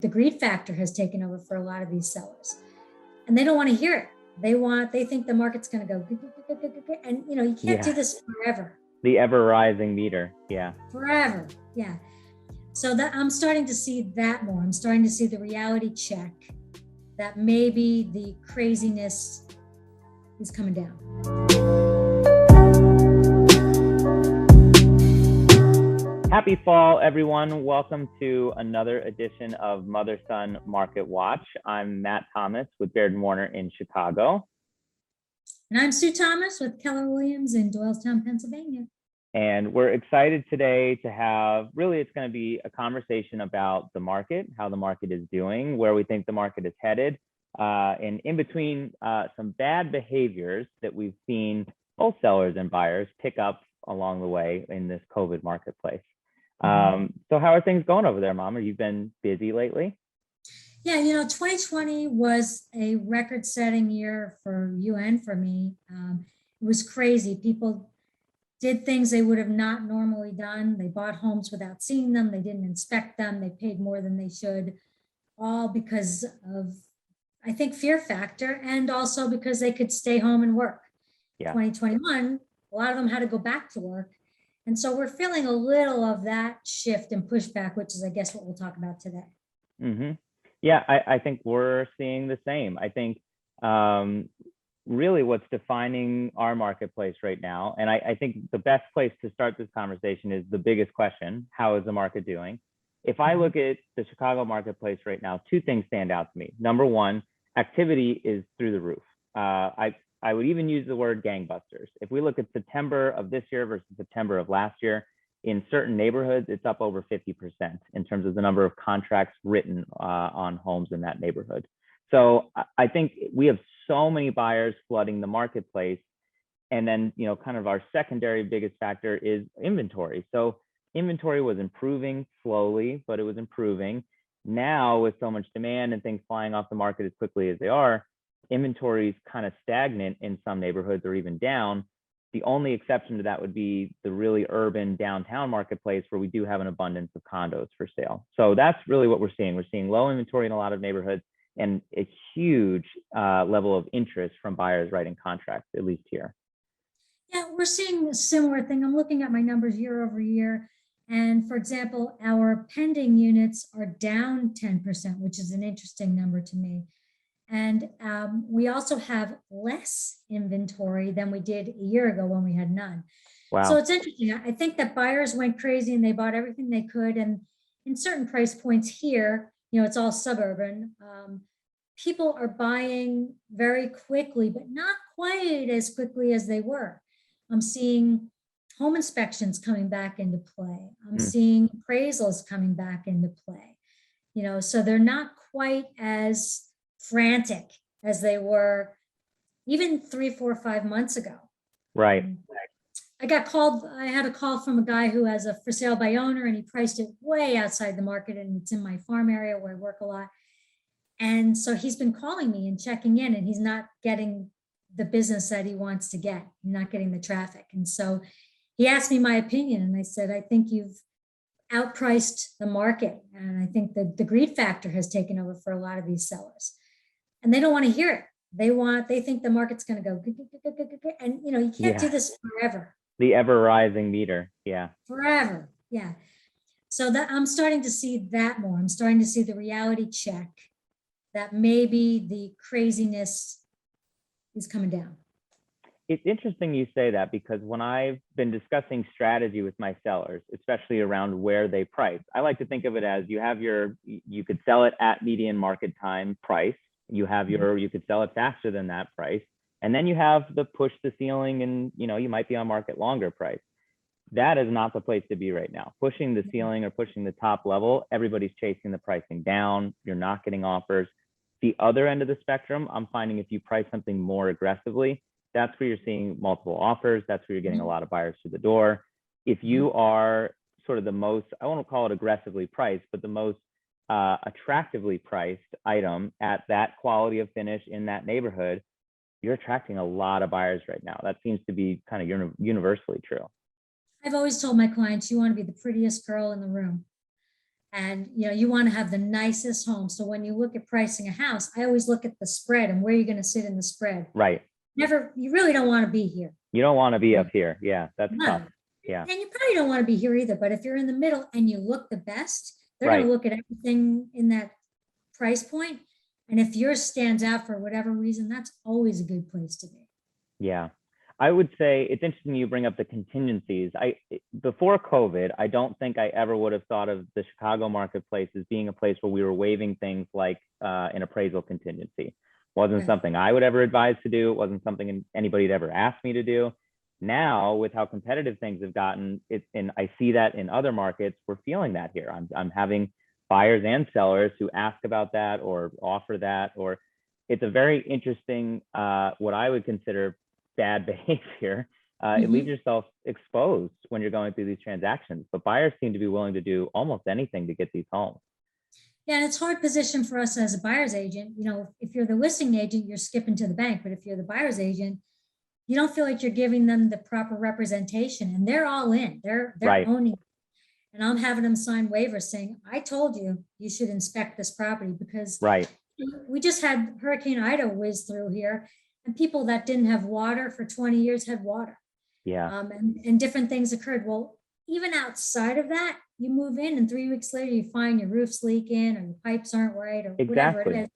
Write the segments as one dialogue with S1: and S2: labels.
S1: The greed factor has taken over for a lot of these sellers, and they don't want to hear it. They think the market's going to go, and you can't do
S2: Yeah,
S1: this forever,
S2: the ever rising meter. Yeah.
S1: forever. Yeah. So that I'm starting to see that more. I'm starting to see the reality check that maybe the craziness is coming down.
S2: Happy fall, everyone. Welcome to another edition of Mother Son Market Watch. I'm Matt Thomas with Baird & Warner in Chicago.
S1: And I'm Sue Thomas with Keller Williams in Doylestown, Pennsylvania.
S2: And we're excited today to have, really, it's going to be a conversation about the market, how the market is doing, where we think the market is headed, and in between some bad behaviors that we've seen both sellers and buyers pick up along the way in this COVID marketplace. So how are things going over there, Mom? Have you been busy lately?
S1: Yeah, 2020 was a record-setting year for you and for me. It was crazy. People did things they would have not normally done. They bought homes without seeing them. They didn't inspect them. They paid more than they should, all because of, I think, fear factor, and also because they could stay home and work.
S2: Yeah.
S1: 2021, a lot of them had to go back to work. And so we're feeling a little of that shift and pushback, which is, I guess, what we'll talk about today.
S2: Mm-hmm. Yeah, I think we're seeing the same. I think really what's defining our marketplace right now, and I think the best place to start this conversation is the biggest question: how is the market doing? If I look at the Chicago marketplace right now, two things stand out to me. Number one, activity is through the roof. I would even use the word gangbusters. If we look at September of this year versus September of last year, in certain neighborhoods, it's up over 50% in terms of the number of contracts written on homes in that neighborhood. So I think we have so many buyers flooding the marketplace. And then, kind of our secondary biggest factor is inventory. So inventory was improving slowly, but it was improving. Now, with so much demand and things flying off the market as quickly as they are, inventory is kind of stagnant in some neighborhoods or even down. The only exception to that would be the really urban downtown marketplace, where we do have an abundance of condos for sale. So that's really what we're seeing. We're seeing low inventory in a lot of neighborhoods and a huge level of interest from buyers writing contracts, at least here.
S1: Yeah, we're seeing a similar thing. I'm looking at my numbers year over year. And for example, our pending units are down 10%, which is an interesting number to me. And we also have less inventory than we did a year ago when we had none.
S2: Wow.
S1: So it's interesting. I think that buyers went crazy and they bought everything they could. And in certain price points here, it's all suburban. People are buying very quickly, but not quite as quickly as they were. I'm seeing home inspections coming back into play. I'm seeing appraisals coming back into play. So they're not quite as frantic as they were even 3, 4, 5 months ago.
S2: Right.
S1: I had a call from a guy who has a for sale by owner, and he priced it way outside the market, and it's in my farm area where I work a lot. And so he's been calling me and checking in, and he's not getting the business that he wants to get, not getting the traffic. And so he asked me my opinion, and I said, I think you've outpriced the market. And I think that the greed factor has taken over for a lot of these sellers, and they don't want to hear it. They think the market's going to go, and you can't do this forever.
S2: The ever rising meter. Yeah.
S1: Forever. Yeah. So that I'm starting to see that more. I'm starting to see the reality check that maybe the craziness is coming down.
S2: It's interesting you say that, because when I've been discussing strategy with my sellers, especially around where they price, I like to think of it as you could sell it at median market time price. You could sell it faster than that price. And then you have the push the ceiling, and you might be on market longer price. That is not the place to be right now. Pushing the ceiling or pushing the top level, everybody's chasing the pricing down. You're not getting offers. The other end of the spectrum, I'm finding if you price something more aggressively, that's where you're seeing multiple offers. That's where you're getting a lot of buyers through the door. If you are sort of the most, I won't call it aggressively priced, but the most attractively priced item at that quality of finish in that neighborhood, you're attracting a lot of buyers right now. That seems to be kind of universally true.
S1: I've always told my clients, you want to be the prettiest girl in the room. And you want to have the nicest home. So when you look at pricing a house, I always look at the spread and where you're going to sit in the spread.
S2: Right.
S1: You really don't want to be here.
S2: You don't want to be up here. Yeah, that's
S1: No.
S2: tough. Yeah.
S1: And you probably don't want to be here either. But if you're in the middle and you look the best, they're going
S2: Right.
S1: to look at everything in that price point. And if yours stands out for whatever reason, that's always a good place to be.
S2: Yeah. I would say it's interesting you bring up the contingencies. Before COVID, I don't think I ever would have thought of the Chicago marketplace as being a place where we were waiving things like an appraisal contingency. Wasn't
S1: Right.
S2: something I would ever advise to do. It wasn't something anybody had ever asked me to do. Now, with how competitive things have gotten, and I see that in other markets, we're feeling that here. I'm having buyers and sellers who ask about that or offer that, or it's a very interesting, what I would consider bad behavior. It leaves yourself exposed when you're going through these transactions, but buyers seem to be willing to do almost anything to get these homes.
S1: Yeah, and it's hard position for us as a buyer's agent. If you're the listing agent, you're skipping to the bank. But if you're the buyer's agent, you don't feel like you're giving them the proper representation, and they're all in. They're
S2: Right.
S1: owning it. And I'm having them sign waivers saying, I told you you should inspect this property because
S2: Right.
S1: we just had Hurricane Ida whiz through here, and people that didn't have water for 20 years had water.
S2: Yeah.
S1: And different things occurred. Well, even outside of that, you move in and 3 weeks later you find your roof's leaking or your pipes aren't right or whatever it
S2: Exactly.
S1: is.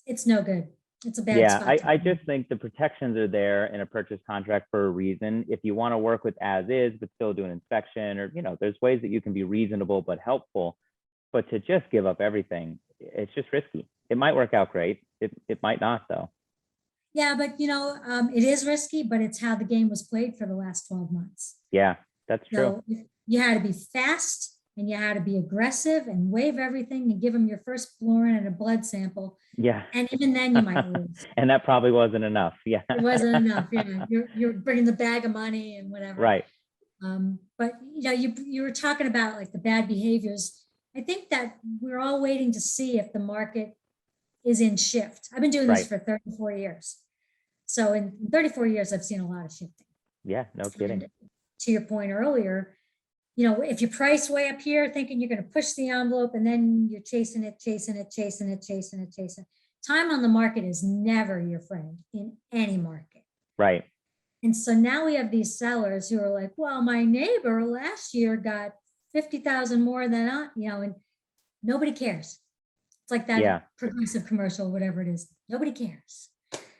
S1: It's no good. It's a bad
S2: Yeah,
S1: spot.
S2: I just think the protections are there in a purchase contract for a reason. If you want to work with as is, but still do an inspection, or there's ways that you can be reasonable but helpful. But to just give up everything, it's just risky. It might work out great. It might not though.
S1: Yeah, but it is risky, but it's how the game was played for the last 12 months.
S2: Yeah, that's true.
S1: So you had to be fast and you had to be aggressive and waive everything and give them your first fluorine and a blood sample.
S2: Yeah.
S1: And even then you might lose.
S2: And that probably wasn't enough. Yeah.
S1: It wasn't enough. Yeah, you're bringing the bag of money and whatever.
S2: Right.
S1: But you were talking about like the bad behaviors. I think that we're all waiting to see if the market is in shift. I've been doing this for 34 years. So in 34 years, I've seen a lot of shifting.
S2: Yeah, no kidding.
S1: And to your point earlier, if you price way up here thinking you're going to push the envelope and then you're chasing it. Time on the market is never your friend in any market.
S2: Right.
S1: And so now we have these sellers who are like, well, my neighbor last year got 50,000 more than I, and nobody cares. It's like that Progressive commercial, whatever it is. Nobody cares.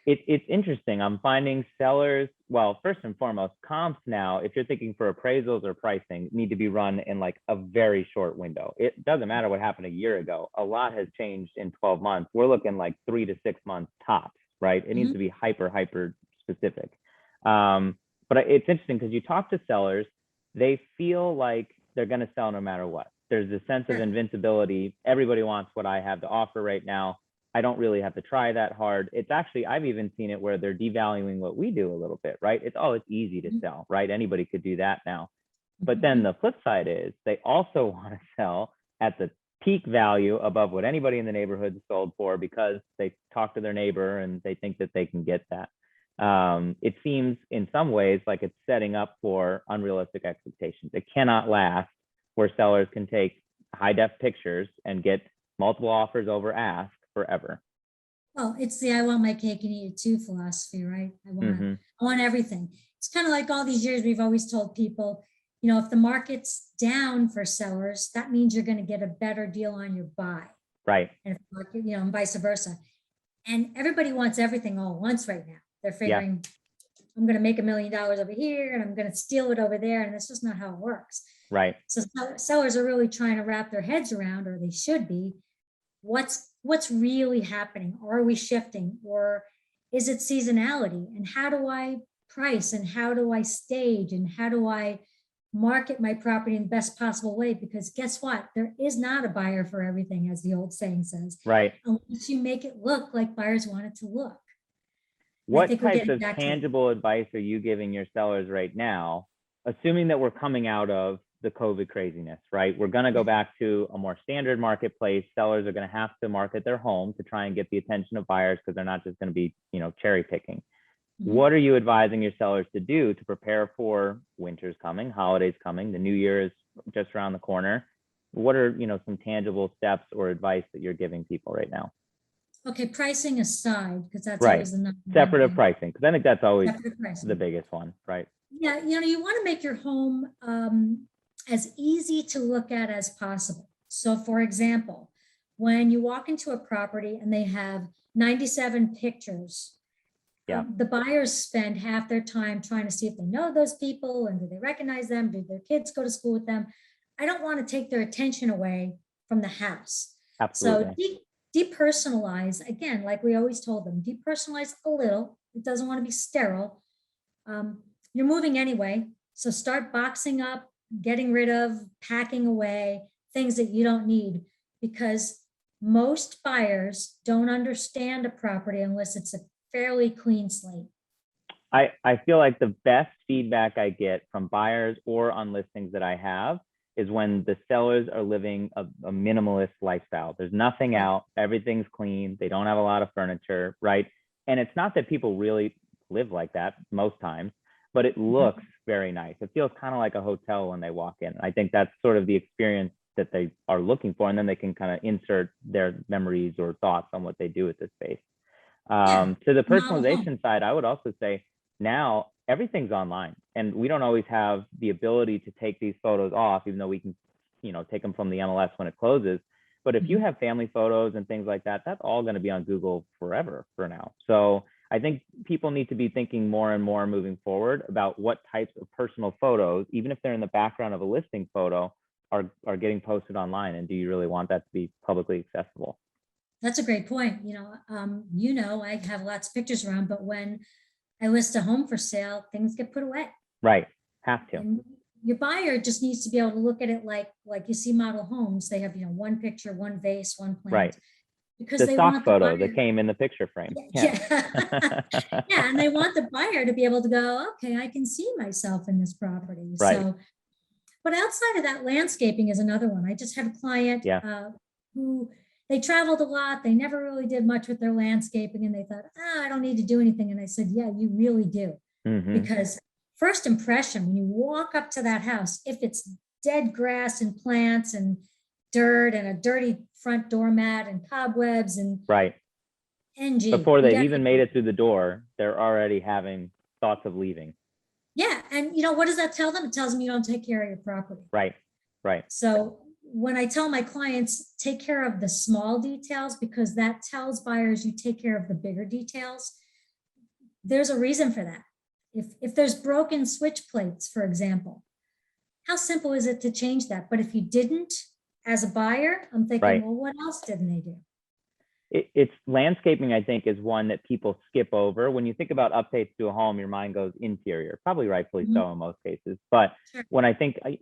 S2: It's interesting. I'm finding sellers, well, first and foremost, comps now, if you're thinking for appraisals or pricing, need to be run in like a very short window. It doesn't matter what happened a year ago. A lot has changed in 12 months. We're looking like 3 to 6 months tops, right? It needs to be hyper specific. But it's interesting because you talk to sellers, they feel like they're going to sell no matter what. There's a sense of invincibility. Everybody wants what I have to offer right now. I don't really have to try that hard. It's actually, I've even seen it where they're devaluing what we do a little bit, right? It's easy to sell, right? Anybody could do that now. But then the flip side is they also want to sell at the peak value above what anybody in the neighborhood sold for because they talk to their neighbor and they think that they can get that. It seems in some ways like it's setting up for unrealistic expectations. It cannot last where sellers can take high def pictures and get multiple offers over ask forever.
S1: Well, it's the I want my cake and eat it too philosophy, right? I want everything. It's kind of like all these years we've always told people, if the market's down for sellers, that means you're going to get a better deal on your buy.
S2: Right.
S1: And and vice versa. And everybody wants everything all at once right now. They're figuring, I'm going to make $1 million over here and I'm going to steal it over there. And that's just not how it works.
S2: Right.
S1: So sellers are really trying to wrap their heads around, or they should be, what's really happening? Are we shifting, or is it seasonality? And how do I price, and how do I stage, and how do I market my property in the best possible way? Because guess what? There is not a buyer for everything, as the old saying says.
S2: Right.
S1: Unless you make it look like buyers want it to look.
S2: What types of tangible advice are you giving your sellers right now, assuming that we're coming out of the COVID craziness, right? We're going to go back to a more standard marketplace. Sellers are going to have to market their home to try and get the attention of buyers because they're not just going to be, cherry picking. What are you advising your sellers to do to prepare for winter's coming, holidays coming, the new year is just around the corner? what are, some tangible steps or advice that you're giving people right now?
S1: Okay, pricing aside, because that's
S2: Right.
S1: always the number one
S2: Separate of
S1: thing.
S2: pricing, because I think that's always
S1: Separate
S2: the
S1: pricing.
S2: biggest one, right?
S1: Yeah, you want to make your home as easy to look at as possible. So for example, when you walk into a property and they have 97 pictures,
S2: Yeah.
S1: the buyers spend half their time trying to see if they know those people and do they recognize them? Do their kids go to school with them? I don't want to take their attention away from the house. So
S2: Absolutely.
S1: depersonalize, again, like we always told them, depersonalize a little. It doesn't want to be sterile. You're moving anyway. So start boxing up, getting rid of, packing away things that you don't need, because most buyers don't understand a property unless it's a fairly clean slate.
S2: I feel like the best feedback I get from buyers or on listings that I have is when the sellers are living a minimalist lifestyle. There's nothing out, everything's clean, they don't have a lot of furniture, right? And it's not that people really live like that most times, but it looks very nice. It feels kind of like a hotel when they walk in. I think that's sort of the experience that they are looking for, and then they can kind of insert their memories or thoughts on what they do with the space.
S1: Yeah,
S2: To the
S1: model home.
S2: personalization side, I would also say now everything's online, and we don't always have the ability to take these photos off, even though we can, take them from the MLS when it closes. But if you have family photos and things like that, that's all going to be on Google forever for now. So I think people need to be thinking more and more moving forward about what types of personal photos, even if they're in the background of a listing photo, are getting posted online, and do you really want that to be publicly accessible?
S1: That's a great point. I have lots of pictures around, but when I list a home for sale, things get put away.
S2: Right. Have to.
S1: And your buyer just needs to be able to look at it like you see model homes. They have, one picture, one vase, one plant.
S2: Right.
S1: Because
S2: The
S1: they
S2: stock
S1: want the
S2: photo
S1: buyer.
S2: that came in the picture frame.
S1: Yeah. Yeah. And they want the buyer to be able to go, okay, I can see myself in this property.
S2: Right.
S1: So, but outside of that, landscaping is another one. I just had a client
S2: Yeah.
S1: who they traveled a lot. They never really did much with their landscaping, and they thought, I don't need to do anything. And I said, yeah, you really do. Because first impression, when you walk up to that house, if it's dead grass and plants and dirt and a dirty front doormat and cobwebs and
S2: Right.
S1: NG.
S2: Before they've even made it through the door, they're already having thoughts of leaving.
S1: Yeah. And what does that tell them? It tells them you don't take care of your property.
S2: Right. Right.
S1: So when I tell my clients, take care of the small details, because that tells buyers you take care of the bigger details, there's a reason for that. If there's broken switch plates, for example, how simple is it to change that? But if you didn't, as a buyer, I'm thinking,
S2: Right.
S1: well, what else didn't they do?
S2: It's landscaping, I think, is one that people skip over. When you think about updates to a home, your mind goes interior, probably rightfully so in most cases. But
S1: Sure.
S2: when I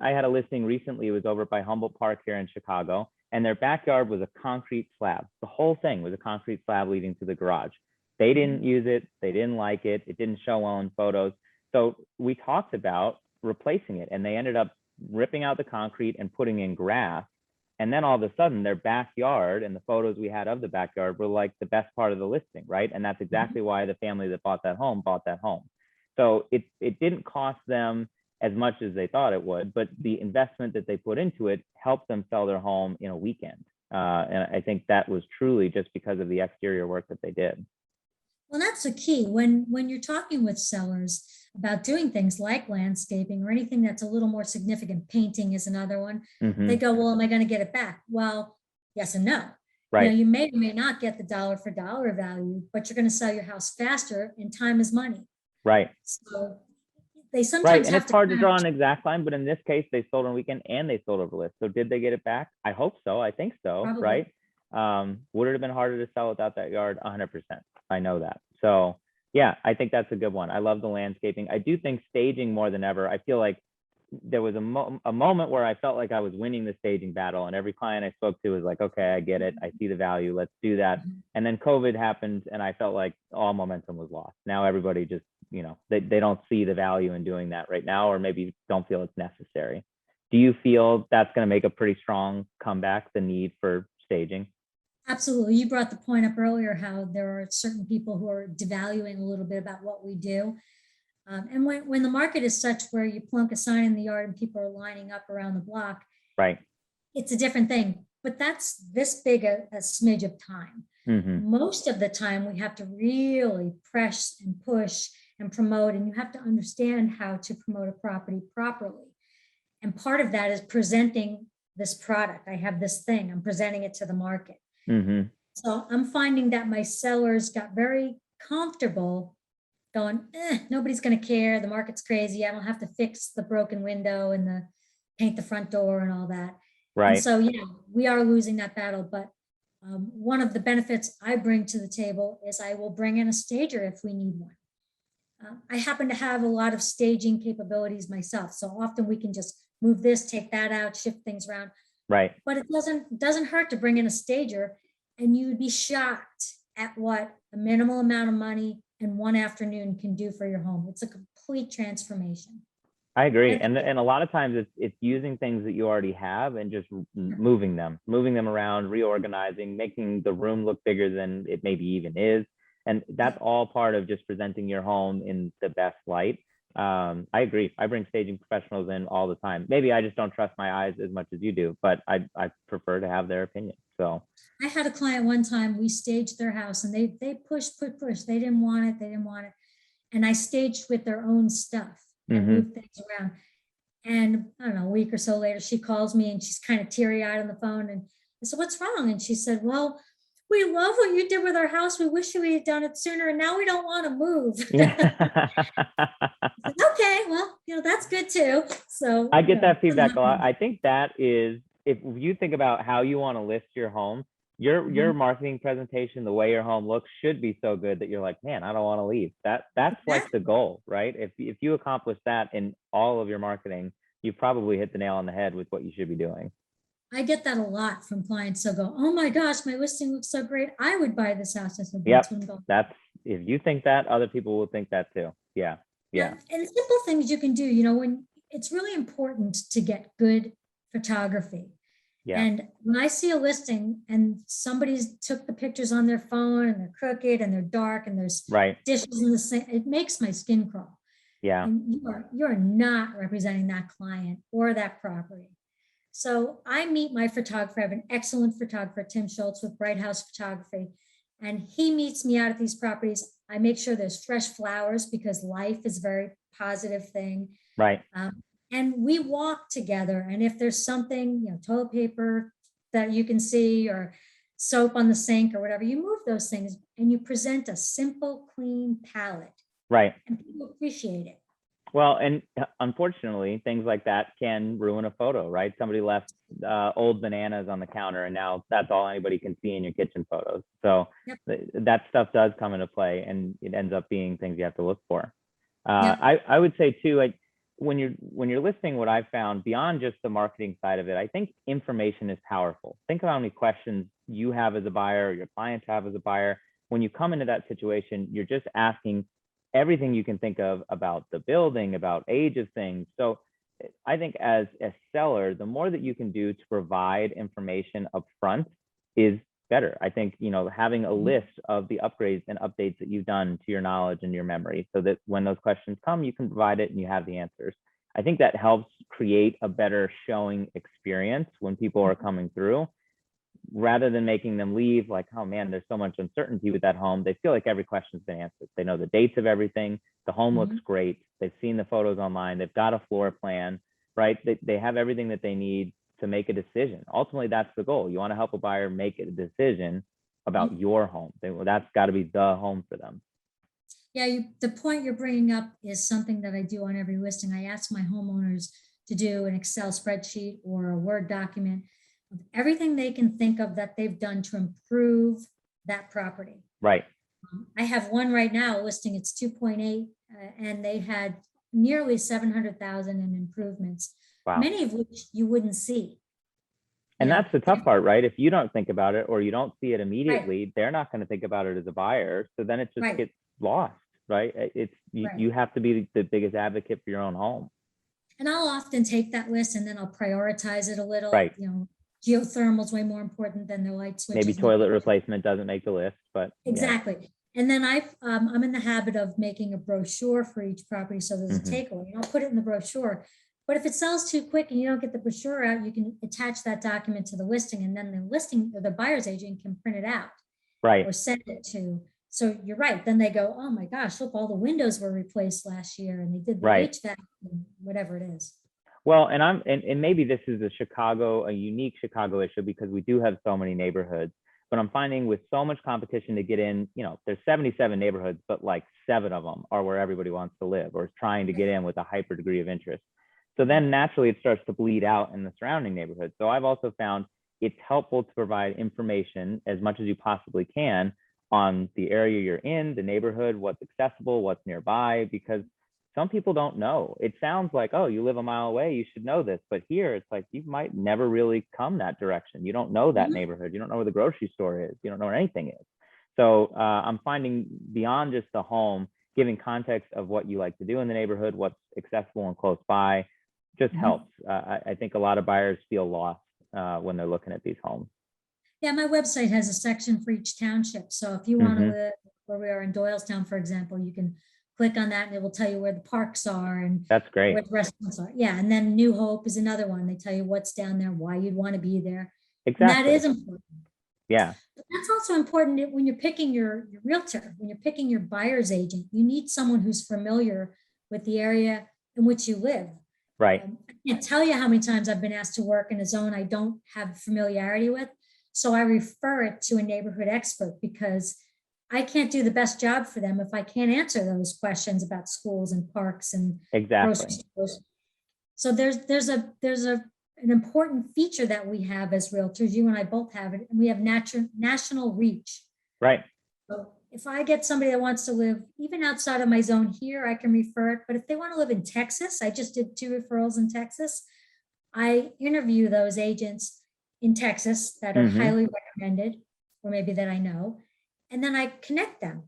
S2: had a listing recently, it was over by Humboldt Park here in Chicago, and their backyard was a concrete slab. The whole thing was a concrete slab leading to the garage. They didn't use it. They didn't like it. It didn't show well in photos. So we talked about replacing it, and they ended up ripping out the concrete and putting in grass. And then all of a sudden, their backyard and the photos we had of the backyard were like the best part of the listing, right? And that's exactly why the family that bought that home bought that home. So it didn't cost them as much as they thought it would, but the investment that they put into it helped them sell their home in a weekend. And I think that was truly just because of the exterior work that they did.
S1: Well, that's the key. When you're talking with sellers about doing things like landscaping or anything that's a little more significant, painting is another one. They go, well, am I going to get it back? Well, yes and no.
S2: Right.
S1: You may or may not get the dollar for dollar value, but you're going to sell your house faster, and time is money.
S2: Right.
S1: So they sometimes
S2: Right. And
S1: have
S2: it's hard to draw an exact line, but in this case, they sold on a weekend and they sold over list. So did they get it back? I hope so. I think so.
S1: Probably.
S2: Right. Would it have been harder to sell without that yard? 100%. I know that. So yeah, I think that's a good one. I love the landscaping. I do think staging more than ever. I feel like there was a moment where I felt like I was winning the staging battle, and every client I spoke to was like, okay, I get it. I see the value. Let's do that. And then COVID happened, and I felt like all momentum was lost. Now everybody just, they don't see the value in doing that right now, or maybe don't feel it's necessary. Do you feel that's going to make a pretty strong comeback, the need for staging?
S1: Absolutely. You brought the point up earlier how there are certain people who are devaluing a little bit about what we do. And when the market is such where you plunk a sign in the yard and people are lining up around the block,
S2: right,
S1: it's a different thing, but that's this big a smidge of time.
S2: Hmm.
S1: Most of the time, we have to really press and push and promote, and you have to understand how to promote a property properly. And part of that is presenting this product. I have this thing, I'm presenting it to the market.
S2: Hmm.
S1: So I'm finding that my sellers got very comfortable going, nobody's going to care. The market's crazy. I don't have to fix the broken window and the paint the front door and all that. And
S2: Right.
S1: so, yeah, we are losing that battle. But one of the benefits I bring to the table is I will bring in a stager if we need one. I happen to have a lot of staging capabilities myself. So often we can just move this, take that out, shift things around.
S2: Right.
S1: But it doesn't hurt to bring in a stager, and you'd be shocked at what a minimal amount of money in one afternoon can do for your home. It's a complete transformation.
S2: I agree.
S1: And
S2: And a lot of times it's using things that you already have and just moving them around, reorganizing, making the room look bigger than it maybe even is. And that's all part of just presenting your home in the best light. I agree. I bring staging professionals in all the time. Maybe I just don't trust my eyes as much as you do, but I prefer to have their opinion. So
S1: I had a client one time, we staged their house and they pushed, push. They didn't want it. They didn't want it. And I staged with their own stuff and
S2: mhm.
S1: moved things around. And I don't know, a week or so later, she calls me and she's kind of teary eyed on the phone. And I said, "What's wrong?" And she said, "Well, we love what you did with our house. We wish we had done it sooner. And now we don't want to move." Okay, well, that's good too. So,
S2: I get that feedback a lot. I think that is, if you think about how you want to list your home, your marketing presentation, the way your home looks should be so good that you're like, man, I don't want to leave. That's like the goal, right? If you accomplish that in all of your marketing, you probably hit the nail on the head with what you should be doing.
S1: I get that a lot from clients. They'll go, "Oh my gosh, my listing looks so great. I would buy this house." I said, "That's
S2: Yep.
S1: what I'm going."
S2: That's, if you think that, other people will think that too. Yeah. Yeah.
S1: And simple things you can do, when it's really important to get good photography.
S2: Yeah.
S1: And when I see a listing and somebody's took the pictures on their phone and they're crooked and they're dark and there's
S2: Right.
S1: dishes in the sink, it makes my skin crawl.
S2: Yeah.
S1: And you're not representing that client or that property. So I meet my photographer. I have an excellent photographer, Tim Schultz with Bright House Photography, and he meets me out at these properties. I make sure there's fresh flowers because life is a very positive thing.
S2: Right.
S1: And we walk together. And if there's something, toilet paper that you can see or soap on the sink or whatever, you move those things and you present a simple, clean palette.
S2: Right.
S1: And people appreciate it.
S2: Well, and unfortunately, things like that can ruin a photo, right? Somebody left old bananas on the counter, and now that's all anybody can see in your kitchen photos. So
S1: Yep.
S2: that stuff does come into play, and it ends up being things you have to look for.
S1: Yep.
S2: I would say too, like when you're listing, what I've found beyond just the marketing side of it, I think information is powerful. Think about how many questions you have as a buyer, or your clients have as a buyer. When you come into that situation, you're just asking everything you can think of about the building, about age of things. So I think as a seller, the more that you can do to provide information up front is better. I think, having a list of the upgrades and updates that you've done to your knowledge and your memory, so that when those questions come, you can provide it and you have the answers. I think that helps create a better showing experience when people are coming through, rather than making them leave like, oh man, there's so much uncertainty with that home. They feel like every question's been answered. They know the dates of everything. The home looks great. They've seen the photos online. They've got a floor plan, right? They have everything that they need to make a decision. Ultimately, that's the goal. You want to help a buyer make a decision about your home. That's got to be the home for them.
S1: Yeah, the point you're bringing up is something that I do on every listing. I ask my homeowners to do an Excel spreadsheet or a Word document of everything they can think of that they've done to improve that property.
S2: Right.
S1: I have one right now listing, it's 2.8, and they had nearly 700,000 in improvements,
S2: Wow.
S1: many of which you wouldn't see.
S2: And that's the tough part, right? If you don't think about it or you don't see it immediately, they're not going to think about it as a buyer. So then it just gets lost, right? You have to be the biggest advocate for your own home.
S1: And I'll often take that list and then I'll prioritize it a little.
S2: Right.
S1: Geothermal is way more important than the light switches.
S2: Maybe toilet replacement doesn't make the list, but
S1: exactly. Yeah. And then I'm in the habit of making a brochure for each property. So there's a takeaway. I'll put it in the brochure, But if it sells too quick and you don't get the brochure out, you can attach that document to the listing, and then the listing or the buyer's agent can print it out
S2: Right.
S1: or send it to. So you're right. Then they go, oh my gosh, look, all the windows were replaced last year and they did the
S2: Right.
S1: HVAC and whatever it is.
S2: Well, and maybe this is a unique Chicago issue because we do have so many neighborhoods, but I'm finding with so much competition to get in, there's 77 neighborhoods, but like 7 of them are where everybody wants to live or is trying to get in with a hyper degree of interest. So then naturally it starts to bleed out in the surrounding neighborhoods. So I've also found it's helpful to provide information as much as you possibly can on the area you're in, the neighborhood, what's accessible, what's nearby, because some people don't know. It sounds like, oh, you live a mile away, you should know this. But here it's like you might never really come that direction. You don't know that
S1: Mhm.
S2: neighborhood. You don't know where the grocery store is. You don't know where anything is. So I'm finding beyond just the home, giving context of what you like to do in the neighborhood, what's accessible and close by, just
S1: Mhm.
S2: helps. I think a lot of buyers feel lost when they're looking at these homes.
S1: Yeah, my website has a section for each township. So if you want to
S2: Hmm.
S1: live where we are in Doylestown, for example, you can click on that and it will tell you where the parks are and
S2: That's great.
S1: where the restaurants are. Yeah, and then New Hope is another one. They tell you what's down there, why you'd want to be there. And that
S2: Exactly.
S1: is important.
S2: Yeah.
S1: But that's also important when you're picking your realtor, when you're picking your buyer's agent. You need someone who's familiar with the area in which you live.
S2: Right.
S1: I can't tell you how many times I've been asked to work in a zone I don't have familiarity with. So I refer it to a neighborhood expert because I can't do the best job for them if I can't answer those questions about schools and parks and grocery
S2: Exactly.
S1: stores. So there's an important feature that we have as realtors. You and I both have it, and we have national reach.
S2: Right.
S1: So if I get somebody that wants to live even outside of my zone here, I can refer it. But if they want to live in Texas, I just did 2 referrals in Texas. I interview those agents in Texas that are
S2: Hmm.
S1: highly recommended, or maybe that I know, and then I connect them.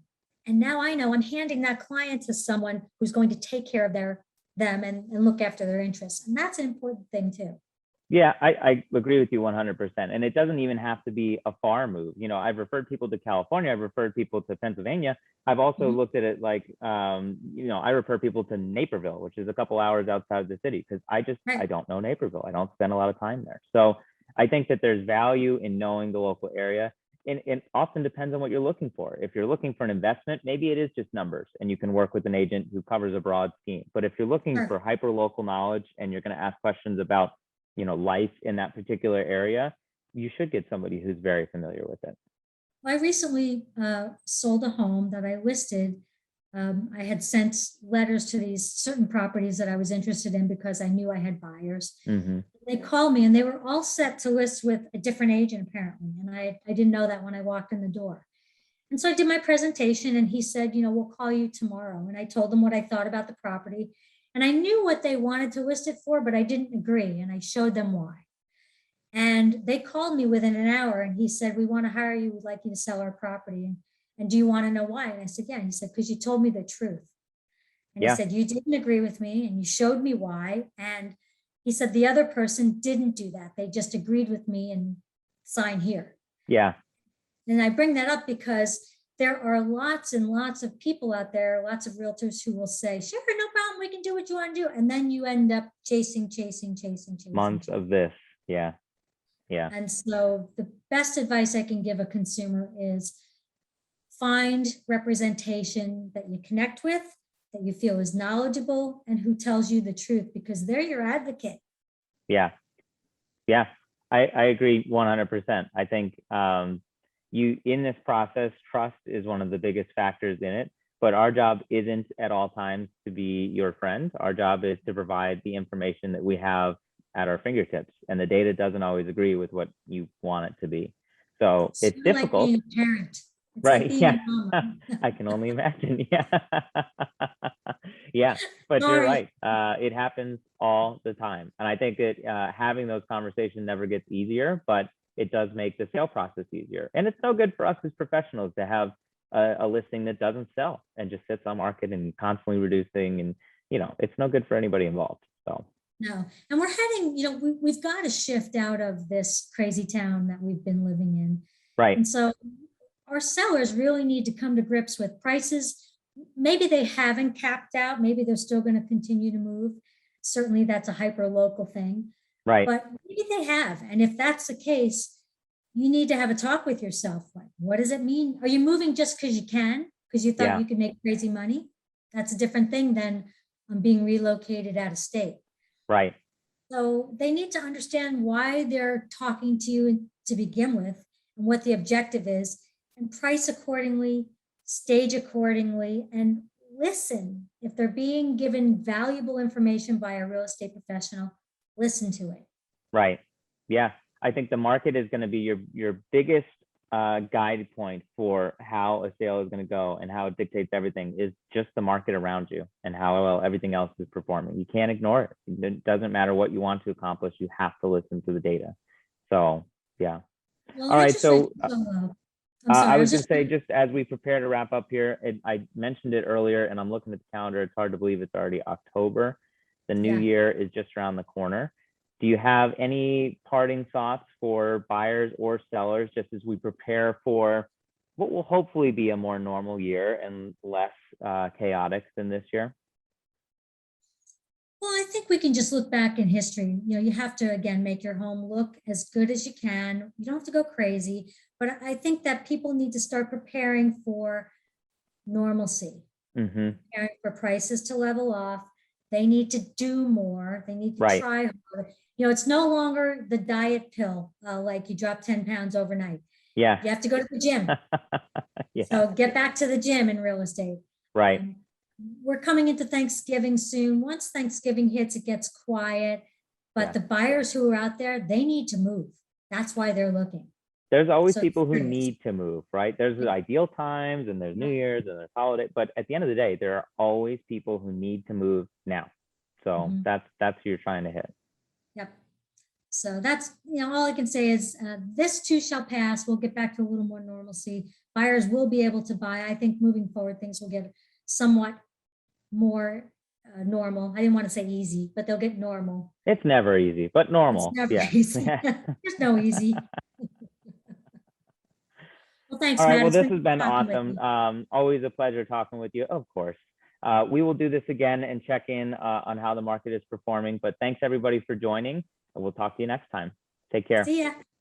S1: And now I know I'm handing that client to someone who's going to take care of them and look after their interests. And that's an important thing too.
S2: Yeah, I agree with you 100%. And it doesn't even have to be a far move. I've referred people to California. I've referred people to Pennsylvania. I've also
S1: Mhm.
S2: looked at it like, I refer people to Naperville, which is a couple hours outside the city because I
S1: Right.
S2: don't know Naperville. I don't spend a lot of time there. So I think that there's value in knowing the local area. And it often depends on what you're looking for. If you're looking for an investment, maybe it is just numbers and you can work with an agent who covers a broad scheme. But if you're looking for
S1: Sure.
S2: hyper local knowledge and you're going to ask questions about life in that particular area, you should get somebody who's very familiar with it.
S1: Well, I recently sold a home that I listed. I had sent letters to these certain properties that I was interested in because I knew I had buyers.
S2: Hmm.
S1: They called me and they were all set to list with a different agent apparently. And I didn't know that when I walked in the door. And so I did my presentation and he said, we'll call you tomorrow. And I told him what I thought about the property. And I knew what they wanted to list it for, but I didn't agree. And I showed them why. And they called me within an hour and he said, we want to hire you. We'd like you to sell our property. And do you want to know why? And I said, yeah. And he said, because you told me the truth. And he
S2: Yeah.
S1: said, you didn't agree with me and you showed me why. And he said, the other person didn't do that. They just agreed with me and signed here.
S2: Yeah.
S1: And I bring that up because there are lots and lots of people out there, lots of realtors who will say, sure, no problem, we can do what you want to do. And then you end up chasing.
S2: Months of this. Yeah. Yeah.
S1: And so the best advice I can give a consumer is find representation that you connect with, that you feel is knowledgeable, and who tells you the truth because they're your advocate.
S2: Yeah. Yeah. I agree 100%. I think you in this process, trust is one of the biggest factors in it. But our job isn't at all times to be your friend. Our job is to provide the information that we have at our fingertips. And the data doesn't always agree with what you want it to be. So
S1: It's
S2: it's
S1: sort of like
S2: difficult,
S1: being a parent. It's like
S2: right?
S1: being
S2: Yeah.
S1: a mama.
S2: I can only imagine. Yeah. Yeah. But you're
S1: Sorry.
S2: right. It happens all the time. And I think that having those conversations never gets easier, but it does make the sale process easier. And it's no good for us as professionals to have a listing that doesn't sell and just sits on market and constantly reducing. And, it's no good for anybody involved. So,
S1: No. And we're heading, we've got to shift out of this crazy town that we've been living in.
S2: right.
S1: And so our sellers really need to come to grips with prices. Maybe they haven't capped out. Maybe they're still going to continue to move. certainly that's a hyper local thing,
S2: Right.
S1: but maybe they have. And if that's the case, you need to have a talk with yourself. Like, what does it mean? Are you moving just because you can, because you thought
S2: Yeah.
S1: you could make crazy money? That's a different thing than being relocated out of state.
S2: Right.
S1: So they need to understand why they're talking to you to begin with and what the objective is, and price accordingly, stage accordingly, and listen. If they're being given valuable information by a real estate professional, listen to it.
S2: Right. Yeah. I think the market is going to be your biggest guide point for how a sale is going to go, and how it dictates everything is just the market around you and how well everything else is performing. You can't ignore it. It doesn't matter what you want to accomplish. You have to listen to the data. So yeah.
S1: Well,
S2: All right.
S1: interest rates
S2: So
S1: are so low. I'm sorry,
S2: I
S1: I
S2: was
S1: was
S2: going to
S1: just,
S2: say, just as we prepare to wrap up here, I mentioned it earlier, and I'm looking at the calendar. It's hard to believe it's already October. The new
S1: Yeah.
S2: year is just around the corner. Do you have any parting thoughts for buyers or sellers, just as we prepare for what will hopefully be a more normal year and less chaotic than this year?
S1: well, I think we can just look back in history. You know, you have to, again, make your home look as good as you can. You don't have to go crazy, but I think that people need to start preparing for normalcy,
S2: Mm-hmm.
S1: preparing for prices to level off. They need to do more. They need to
S2: Right.
S1: try harder. You know, it's no longer the diet pill, like you drop 10 pounds overnight.
S2: Yeah.
S1: You have to go to the gym.
S2: Yeah.
S1: So get back to the gym in real estate.
S2: Right.
S1: We're coming into Thanksgiving soon. Once Thanksgiving hits, it gets quiet. But
S2: Yeah.
S1: the buyers who are out there, they need to move. That's why they're looking.
S2: There's always
S1: So
S2: people who
S1: serious.
S2: need to move, right? There's the
S1: Yeah.
S2: ideal times, and there's New
S1: Yeah.
S2: Year's, and there's holiday, but at the end of the day, there are always people who need to move now. So
S1: Mhm.
S2: that's who you're trying to hit.
S1: Yep. So that's, all I can say is this too shall pass. We'll get back to a little more normalcy. Buyers will be able to buy. I think moving forward, things will get somewhat more normal. I didn't want to say easy, but they'll get normal.
S2: It's never easy, but
S1: It's
S2: normal.
S1: never
S2: Yeah.
S1: easy. There's no easy. Well, thanks,
S2: All right.
S1: Matt.
S2: Well,
S1: It's
S2: this
S1: been
S2: has
S1: good
S2: been
S1: talking with
S2: awesome.
S1: you.
S2: Always a pleasure talking with you, of course. We will do this again and check in on how the market is performing. But thanks everybody for joining, and we'll talk to you next time. Take care.
S1: See ya.